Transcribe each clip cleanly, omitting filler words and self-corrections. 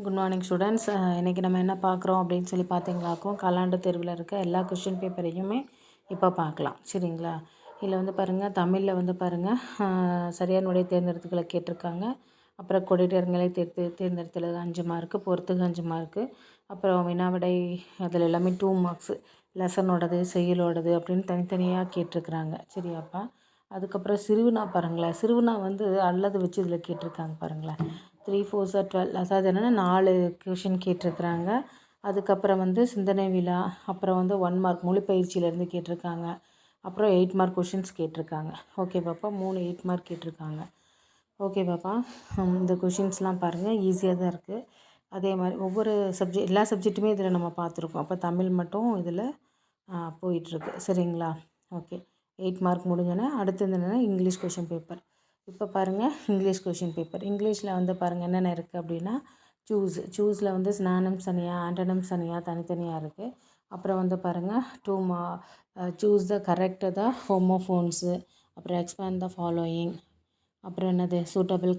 Good morning students. இன்றைக்கி நம்ம என்ன பார்க்குறோம் அப்படின்னு சொல்லி பார்த்தீங்களாக்கும், காலாண்டு தேர்வில் இருக்க எல்லா கொஷின் பேப்பரையுமே இப்போ பார்க்கலாம். சரிங்களா? இதில் வந்து பாருங்கள், தமிழில் வந்து பாருங்கள், சரியான விடை தேர்ந்தெடுத்துக்களை கேட்டிருக்காங்க. அப்புறம் கொடிடர்களை தேர்ந்தெடுத்தது 5 மார்க்கு, பொறுத்துக 5 மார்க்கு, அப்புறம் வினாவிடை அதில் எல்லாமே 2 மார்க்ஸு, லெசனோடது செய்யுளோடது அப்படின்னு தனித்தனியாக கேட்டிருக்கிறாங்க. சரியாப்பா? அதுக்கப்புறம் சிறுவினா பாருங்களேன், சிறுவினா வந்து அல்லது வச்சு இதில் கேட்டிருக்காங்க பாருங்களேன். 3 4 12, அதாவது என்னென்னா 4 கொஷின் கேட்டிருக்கிறாங்க. அதுக்கப்புறம் வந்து சிந்தனை விழா, அப்புறம் வந்து 1 மார்க் மொழிப்பயிற்சியிலேருந்து கேட்டிருக்காங்க. அப்புறம் 8 மார்க் கொஷின்ஸ் கேட்டிருக்காங்க. ஓகே பாப்பா, 3 8 மார்க் கேட்டிருக்காங்க. ஓகே பாப்பா, இந்த கொஷின்ஸ்லாம் பாருங்கள், ஈஸியாக தான் இருக்குது. அதே மாதிரி ஒவ்வொரு எல்லா சப்ஜெக்ட்டுமே இதில் நம்ம பார்த்துருக்கோம். அப்போ தமிழ் மட்டும் இதில் போயிட்டுருக்கு. சரிங்களா? ஓகே, 8 மார்க் முடிஞ்சோன்னே அடுத்தது என்னென்னா இங்கிலீஷ் கொஷின் பேப்பர். இப்போ பாருங்கள், இங்கிலீஷ் கொஷின் பேப்பர். இங்கிலீஷில் வந்து பாருங்கள் என்னென்ன இருக்குது அப்படின்னா, சூஸில் வந்து ஸ்னானம் தனியாக, ஆண்டனம் தனியாக தனித்தனியாக இருக்குது. அப்புறம் வந்து பாருங்கள், சூஸ் த கரெக்ட் த ஹோமோஃபோன்ஸு, அப்புறம் எக்ஸ்பேண்ட் த ஃபாலோயிங், அப்புறம் என்னது சூட்டபிள்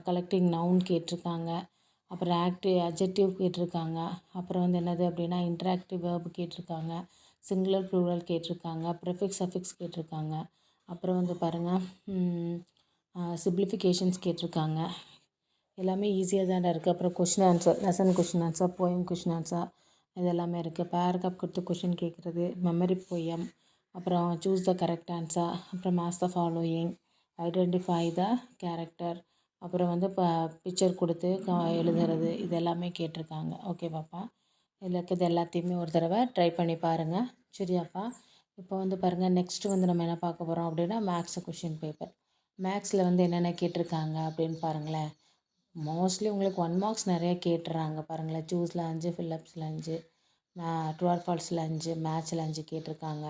கலெக்டிங் நவுன் கேட்டிருக்காங்க. அப்புறம் அட்ஜெக்டிவ் கேட்டிருக்காங்க. அப்புறம் வந்து என்னது அப்படின்னா இன்ட்ராக்டிவ் வேர்பு கேட்டிருக்காங்க. சிங்குலர் ப்ளூரல் கேட்டிருக்காங்க. ப்ரிஃபிக்ஸ் சஃபிக்ஸ் கேட்டிருக்காங்க. அப்புறம் வந்து பாருங்கள், சிம்பிளிஃபிகேஷன்ஸ் கேட்டிருக்காங்க. எல்லாமே ஈஸியாக தானே இருக்குது. அப்புறம் question answer, lesson question answer, poem question answer, இது எல்லாமே இருக்குது. பேராகிராஃப் கொடுத்து கொஷின் கேட்குறது, மெமரி போயம், அப்புறம் சூஸ் த கரெக்ட் ஆன்சர், அப்புறம் match the following, identify the character, அப்புறம் வந்து பிக்சர் கொடுத்து எழுதுறது, இது எல்லாமே கேட்டிருக்காங்க. ஓகே பாப்பா, இதில் இருக்கிறது எல்லாத்தையுமே ஒரு தடவை ட்ரை பண்ணி பாருங்கள். சரியாப்பா? இப்போ வந்து பாருங்கள், நெக்ஸ்ட்டு வந்து நம்ம என்ன பார்க்க போகிறோம் அப்படின்னா மேக்ஸ் கொஷின் பேப்பர். மேக்ஸில் வந்து என்னென்ன கேட்டிருக்காங்க அப்படின்னு பாருங்களேன். மோஸ்ட்லி உங்களுக்கு 1 மார்க்ஸ் நிறைய கேட்டுறாங்க பாருங்களேன். சூஸில் 5, ஃபில்லப்ஸில் 5, ட்ரூ ஆர் ஃபால்ஸில் 5, மேட்ச்சில் 5 கேட்டிருக்காங்க.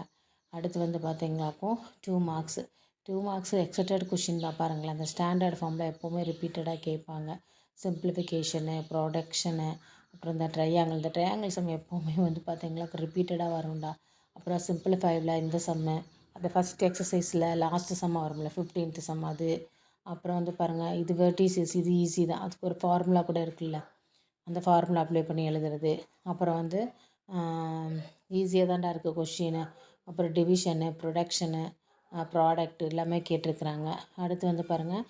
அடுத்து வந்து பார்த்தீங்களாக்கும் 2 மார்க்ஸு. 2 மார்க்ஸு எக்ஸப்டட் கொஷின் தான் பாருங்களேன். அந்த ஸ்டாண்டர்ட் ஃபார்மில் எப்போவுமே ரிப்பீட்டடாக கேட்பாங்க. சிம்பிளிஃபிகேஷனு, ப்ரொடக்ஷனு, அப்புறம் இந்த ட்ரையாங்கிள் சம் எப்போவுமே வந்து பார்த்தீங்களா ரிப்பீட்டடாக வரும்டா. அப்புறம் சிம்பிளிஃபைவ்ல இந்த சம்மு, அந்த ஃபஸ்ட் எக்ஸசைஸில் லாஸ்ட்டு சம்மாக வரும்ல 15th சம் அது. அப்புறம் வந்து பாருங்கள், இது வெர்டிசஸ், இது ஈஸி தான். அதுக்கு ஒரு ஃபார்முலா கூட இருக்குல்ல, அந்த ஃபார்முலா அப்ளை பண்ணி எழுதுறது. அப்புறம் வந்து ஈஸியாக தான்டா இருக்குது கொஷினு. அப்புறம் டிவிஷனு, ப்ரொடக்ஷனு, ப்ராடக்ட் எல்லாமே கேட்டிருக்கிறாங்க. அடுத்து வந்து பாருங்கள்,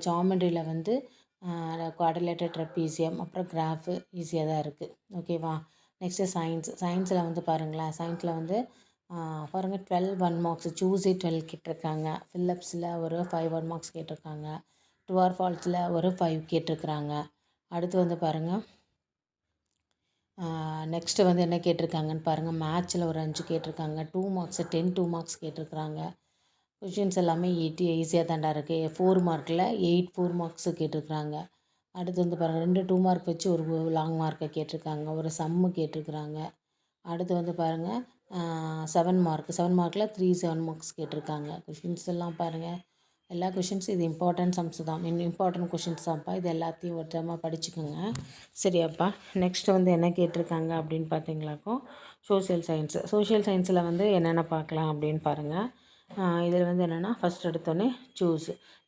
ஜாமெண்ட்ரியில் வந்து குவாட்ரிலேட்டரல் ட்ரெப்பீசியம், அப்புறம் கிராஃபு ஈஸியாக தான் இருக்குது. ஓகேவா? நெக்ஸ்ட்டு சயின்ஸில் வந்து பாருங்களேன், சயின்ஸில் வந்து பாருங்கள் 12 1 மார்க்ஸ், சூஸே 12 கேட்டிருக்காங்க. ஃபில்லப்ஸில் ஒரு 5 1 மார்க்ஸ் கேட்டிருக்காங்க. ட்ரூ ஆர் ஃபால்ஸில் ஒரு 5 கேட்டிருக்கிறாங்க. அடுத்து வந்து பாருங்கள், நெக்ஸ்ட்டு வந்து என்ன கேட்டிருக்காங்கன்னு பாருங்கள், மேட்ச்சில் ஒரு 5 கேட்டிருக்காங்க. 2 மார்க்ஸு 2 மார்க்ஸ் கேட்டிருக்கிறாங்க. கொஷின்ஸ் எல்லாமே ஈஸியாக தாண்டா இருக்குது. 4 மார்க்கில் 4 மார்க்ஸு கேட்டிருக்கிறாங்க. அடுத்து வந்து பாருங்கள், 2 2 மார்க் வச்சு ஒரு லாங் மார்க்கை கேட்டிருக்காங்க. ஒரு சம்மு கேட்டிருக்கிறாங்க. அடுத்து வந்து பாருங்கள், 7 மார்க்கில் 3 7 மார்க்ஸ் கேட்டிருக்காங்க. கொஷின்ஸ் எல்லாம் பாருங்கள், எல்லா கொஷின்ஸும் இது இம்பார்ட்டன்ட் சம்ஸ் தான், இம்பார்ட்டன்ட் கொஷின்ஸ் தான்ப்பா. இது எல்லாத்தையும் ஒரு டைமாக படிச்சுக்கோங்க. சரியாப்பா? நெக்ஸ்ட்டு வந்து என்ன கேட்டிருக்காங்க அப்படின்னு பார்த்தீங்களாக்கும், சோஷியல் சயின்ஸில் வந்து என்னென்ன பார்க்கலாம் அப்படின்னு பாருங்கள். இதில் வந்து என்னென்னா ஃபஸ்ட் எடுத்தோடனே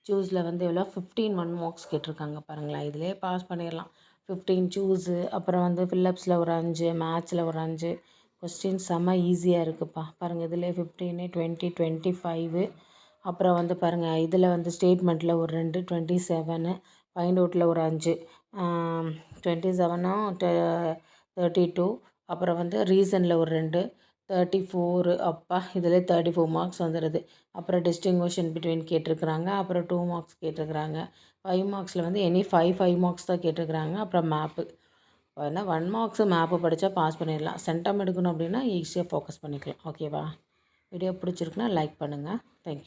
சூஸில் வந்து எவ்வளோ 15 1 மார்க்ஸ் கேட்டிருக்காங்க பாருங்களேன். இதிலே பாஸ் பண்ணிடலாம். 15 சூஸு, அப்புறம் வந்து ஃபில்லப்ஸில் ஒரு 5, மேட்ச்சில் ஒரு 5. கொஸ்டின் செம்ம ஈஸியாக இருக்குதுப்பா. பாருங்கள், இதில் 15 20 25, அப்புறம் வந்து பாருங்கள் இதில் வந்து ஸ்டேட்மெண்ட்டில் ஒரு 2 27, ஃபைண்ட் அவுட்டில் ஒரு 5, 27ம் 32, அப்புறம் வந்து ரீசனில் ஒரு 2 34. அப்பா, இதில் 34 மார்க்ஸ் வந்துடுது. அப்புறம் டிஸ்டிங்விஷன் பிட்வீன் கேட்டிருக்கிறாங்க. அப்புறம் 2 மார்க்ஸ் கேட்டிருக்கிறாங்க. 5 மார்க்ஸில் வந்து 5 மார்க்ஸ் தான் கேட்டிருக்கிறாங்க. அப்புறம் மேப்பு. ஏன்னா 1 மார்க்ஸு மேப்பு படித்தா பாஸ் பண்ணிடலாம். சென்டம் எடுக்கணும் அப்படின்னா ஈஸியாக ஃபோக்கஸ் பண்ணிக்கலாம். ஓகேவா? வீடியோ பிடிச்சிருக்குன்னா லைக் பண்ணுங்கள். தேங்க்யூ.